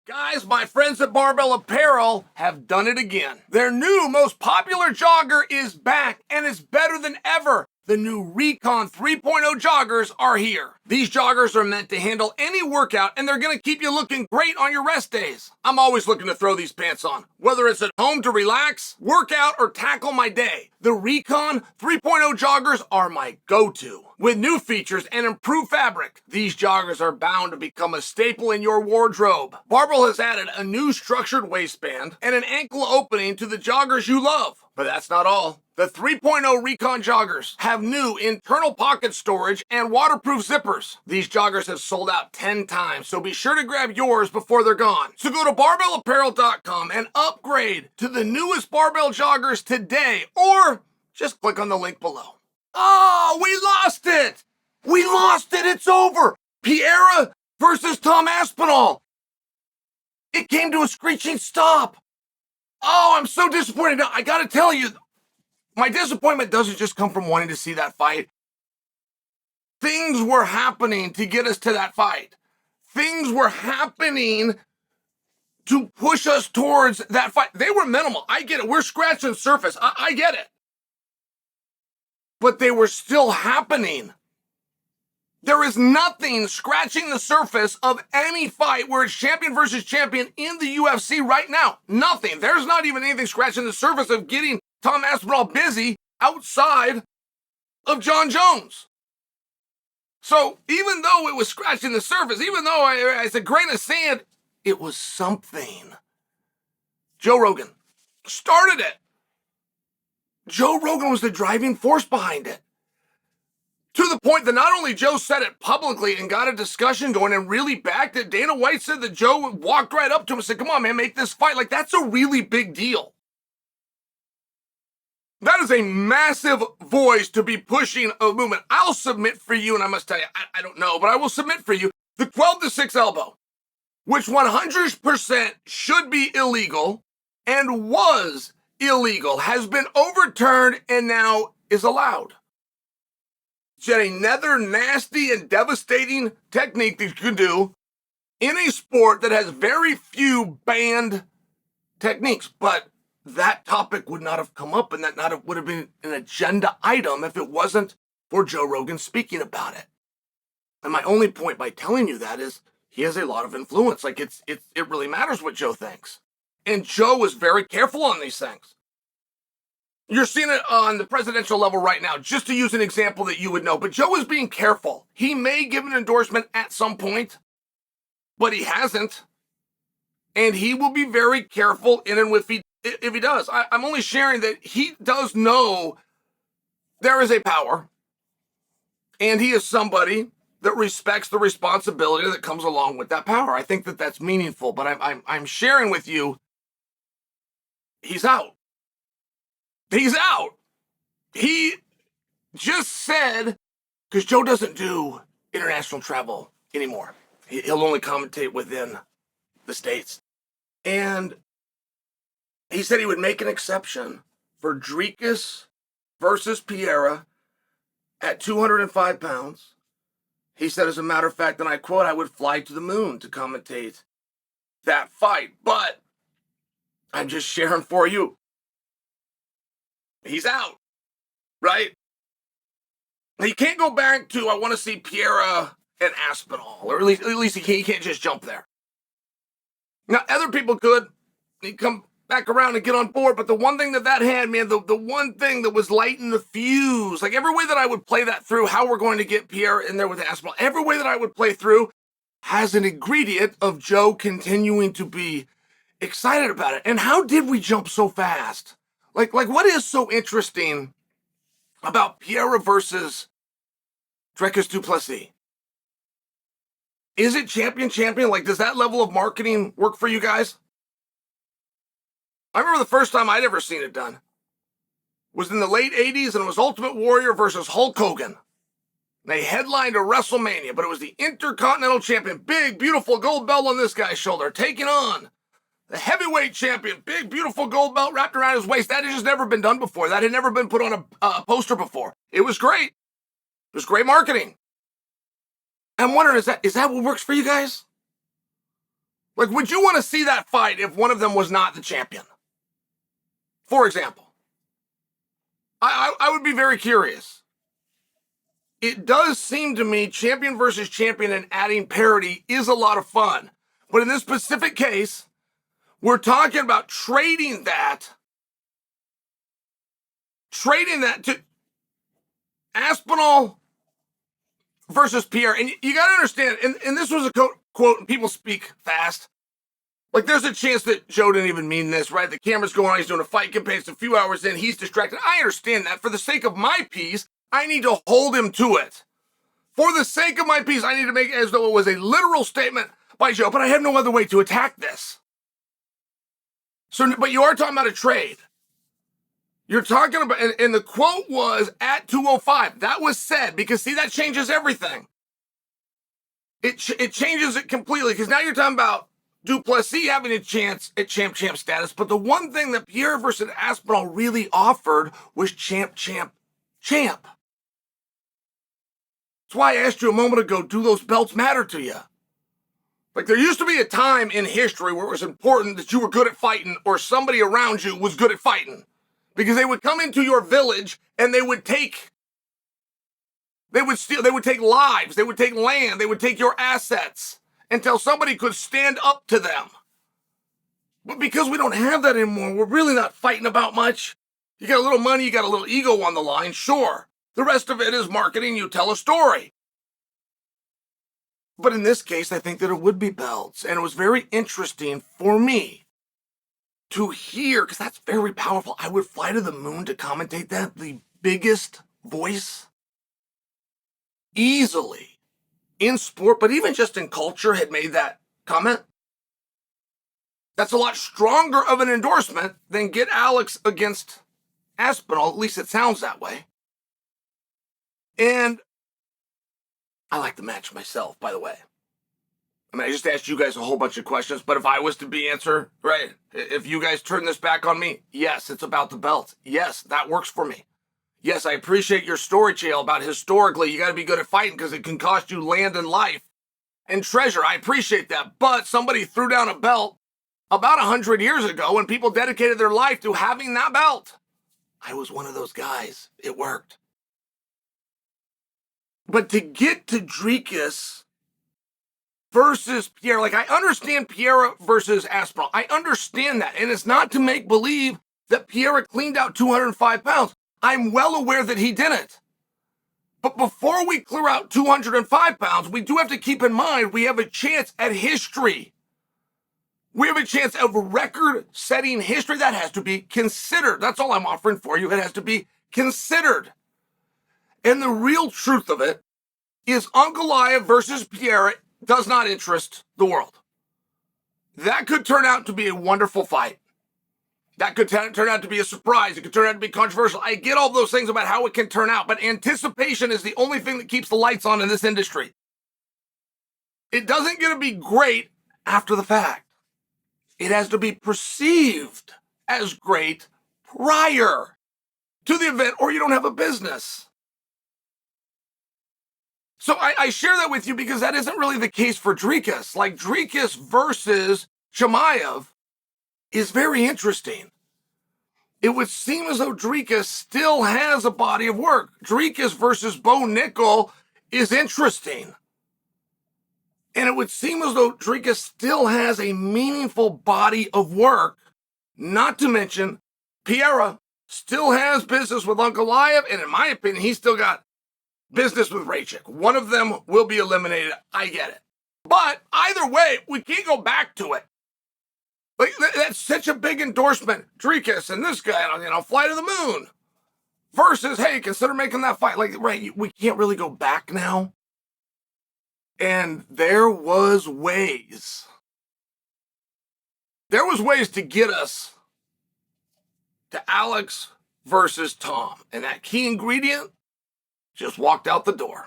Guys, my friends at Barbell Apparel have done it again. Their new most popular jogger is back and is better than ever. The new Recon 3.0 joggers are here. These joggers are meant to handle any workout and they're gonna keep you looking great on your rest days. I'm always looking to throw these pants on, whether it's at home to relax, work out, or tackle my day. The Recon 3.0 joggers are my go-to. With new features and improved fabric, these joggers are bound to become a staple in your wardrobe. Barbell has added a new structured waistband and an ankle opening to the joggers you love. But that's not all. The 3.0 Recon joggers have new internal pocket storage and waterproof zippers. These joggers have sold out 10 times, so be sure to grab yours before they're gone. So go to barbellapparel.com and upgrade to the newest Barbell joggers today, or just click on the link below. Oh, we lost it! We lost it! It's over! Pereira versus Tom Aspinall. It came to a screeching stop. Oh, I'm so disappointed. Now, I gotta tell you, my disappointment doesn't just come from wanting to see that fight. Things were happening to get us to that fight. Things were happening to push us towards that fight. They were minimal. I get it. We're scratching the surface. I get it. But they were still happening. There is nothing scratching the surface of any fight where it's champion versus champion in the UFC right now. Nothing. There's not even anything scratching the surface of getting Tom Aspinall busy outside of Jon Jones. So even though it was scratching the surface, even though it's a grain of sand, it was something. Joe Rogan started it. Joe Rogan was the driving force behind it. To the point that not only Joe said it publicly and got a discussion going and really backed it, Dana White said that Joe walked right up to him and said, come on, man, make this fight. Like, that's a really big deal. That is a massive voice to be pushing a movement. I'll submit for you, and I must tell you, I don't know, but I will submit for you, the 12-6 elbow, which 100% should be illegal and was illegal, has been overturned and now is allowed. It's yet another nasty and devastating technique that you can do in a sport that has very few banned techniques. But that topic would not have come up and that would have been an agenda item if it wasn't for Joe Rogan speaking about it. And my only point by telling you that is he has a lot of influence. Like it really matters what Joe thinks. And Joe is very careful on these things. You're seeing it on the presidential level right now, just to use an example that you would know. But Joe is being careful. He may give an endorsement at some point, but he hasn't. And he will be very careful in and if he does. I'm only sharing that he does know there is a power. And he is somebody that respects the responsibility that comes along with that power. I think that that's meaningful. But I'm sharing with you, he's out. He's out. He just said, because Joe doesn't do international travel anymore. He'll only commentate within the States. And he said he would make an exception for Dricus versus Pereira at 205 pounds. He said, as a matter of fact, and I quote, I would fly to the moon to commentate that fight. But I'm just sharing for you. He's out, right? He can't go back to, I want to see Pereira and Aspinall, or at least he can't just jump there. Now, other people could. He'd come back around and get on board, but the one thing that had, man, the one thing that was lighting the fuse, like every way that I would play that through, how we're going to get Pereira in there with Aspinall, every way that I would play through has an ingredient of Joe continuing to be excited about it. And how did we jump so fast? Like what is so interesting about Pereira versus Dricus du Plessis? Is it champion? Like, does that level of marketing work for you guys? I remember the first time I'd ever seen it done was in the late 80s, and it was Ultimate Warrior versus Hulk Hogan. They headlined a WrestleMania, but it was the Intercontinental Champion, big, beautiful gold belt on this guy's shoulder, taking on the heavyweight champion, big, beautiful gold belt wrapped around his waist. That had just never been done before. That had never been put on a poster before. It was great. It was great marketing. I'm wondering, is that what works for you guys? Like, would you want to see that fight if one of them was not the champion? For example, I would be very curious. It does seem to me champion versus champion and adding parity is a lot of fun. But in this specific case, we're talking about trading that to Aspinall versus Pierre. And you got to understand, and this was a quote, and people speak fast. Like, there's a chance that Joe didn't even mean this, right? The camera's going on, he's doing a fight campaign, it's a few hours in, he's distracted. I understand that. For the sake of my piece, I need to hold him to it. For the sake of my piece, I need to make it as though it was a literal statement by Joe, but I have no other way to attack this. So, but you are talking about a trade. You're talking about, and the quote was at 205. That was said because, see, that changes everything. It changes it completely because now you're talking about Duplessis having a chance at champ status. But the one thing that Pierre versus Aspinall really offered was champ. That's why I asked you a moment ago, do those belts matter to you? Like, there used to be a time in history where it was important that you were good at fighting or somebody around you was good at fighting. Because they would come into your village and they would take lives, they would take land, they would take your assets until somebody could stand up to them. But because we don't have that anymore, we're really not fighting about much. You got a little money, you got a little ego on the line, sure. The rest of it is marketing, you tell a story. But in this case, I think that it would be belts. And it was very interesting for me to hear, because that's very powerful. I would fly to the moon to commentate that. The biggest voice easily in sport, but even just in culture, had made that comment. That's a lot stronger of an endorsement than get Alex against Aspinall. At least it sounds that way. And I like the match myself, by the way. I mean, I just asked you guys a whole bunch of questions, but if I was to be answer, right, if you guys turn this back on me, yes, it's about the belt. Yes, that works for me. Yes, I appreciate your story, Chael, about historically you got to be good at fighting because it can cost you land and life and treasure. I appreciate that. But somebody threw down a belt about 100 years ago and people dedicated their life to having that belt. I was one of those guys. It worked. But to get to Dricus versus Pierre, like, I understand Pierre versus Aspinall. I understand that. And it's not to make believe that Pierre cleaned out 205 pounds. I'm well aware that he didn't. But before we clear out 205 pounds, we do have to keep in mind we have a chance at history. We have a chance of record-setting history that has to be considered. That's all I'm offering for you. It has to be considered. And the real truth of it is Ankalaev versus Pierre does not interest the world. That could turn out to be a wonderful fight. That could turn out to be a surprise. It could turn out to be controversial. I get all those things about how it can turn out, but anticipation is the only thing that keeps the lights on in this industry. It doesn't get to be great after the fact. It has to be perceived as great prior to the event, or you don't have a business. So I share that with you because that isn't really the case for Dricus. Like, Dricus versus Chimaev is very interesting. It would seem as though Dricus still has a body of work. Dricus versus Bo Nickel is interesting. And it would seem as though Dricus still has a meaningful body of work. Not to mention, Pierre still has business with Ankalaev, and in my opinion, he's still got business with Rachik. One of them will be eliminated. I get it. But either way, we can't go back to it. Like, that's such a big endorsement. Dricus and this guy, fly to the moon. Versus, hey, consider making that fight. Like, right, we can't really go back now. And there was ways. There was ways to get us to Alex versus Tom. And that key ingredient just walked out the door.